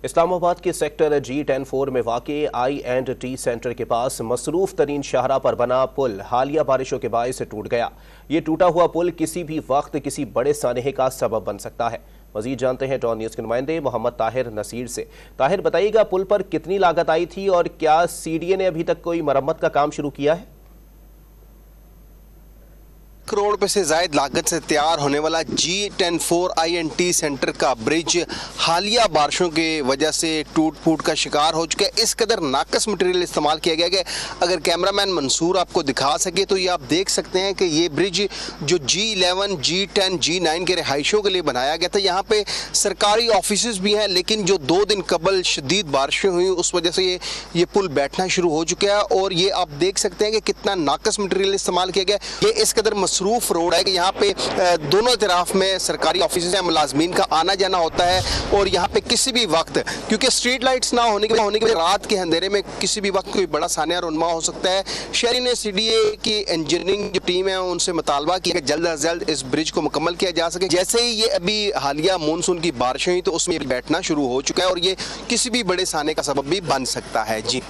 इस्लामाबाद के sector G10-4 में वाक़े I&T सेंटर के पास मसरूफ तरीन शाहरा पर बना पुल हालिया बारिशों के बायस टूट गया। ये टूटा हुआ पुल किसी भी वक्त किसी बड़े सानहे का सबब बन सकता है। मजीद जानते हैं डॉन न्यूज़ के नुमाइंदे मोहम्मद ताहिर नसीर से। ताहिर, बताइएगा पुल पर कितनी लागत आई थी और क्या CDA ने अभी तक कोई मरम्मत का काम शुरू किया है? करोड़ रुपए से जायद लागत से तैयार होने वाला G10-4 I&T सेंटर का ब्रिज हालिया बारिशों के वजह से टूट फूट का शिकार हो चुका है। इस कदर नाकस मटेरियल इस्तेमाल किया गया है। अगर कैमरामैन मंसूर आपको दिखा सके तो ये आप देख सकते हैं कि ये ब्रिज जो G11, G10, G9 के रिहाइशों के लिए बनाया गया था। यहाँ पे सरकारी ऑफिस भी हैं, लेकिन जो 2 दिन कबल शदीद बारिशें हुई उस वजह से ये पुल बैठना शुरू हो चुका है। और ये आप देख सकते हैं कि कितना नाकस मटेरियल इस्तेमाल किया गया। ये इस कदर मसरूफ रोड है कि यहाँ पे दोनों तरफ में सरकारी ऑफिस हैं, मुलाजमीन का आना जाना होता है। और यहाँ पे किसी भी वक्त, क्योंकि स्ट्रीट लाइट्स ना होने के रात के अंधेरे में किसी भी वक्त कोई बड़ा सानिया रुनमा हो सकता है। शहरी ने CDA की इंजीनियरिंग जो टीम है उनसे मुतालबा किया कि जल्द अज जल्द इस ब्रिज को मुकम्मल किया जा सके। जैसे ही ये अभी हालिया मानसून की बारिशें हुई तो उसमें बैठना शुरू हो चुका है और ये किसी भी बड़े साने का सबब भी बन सकता है। जी।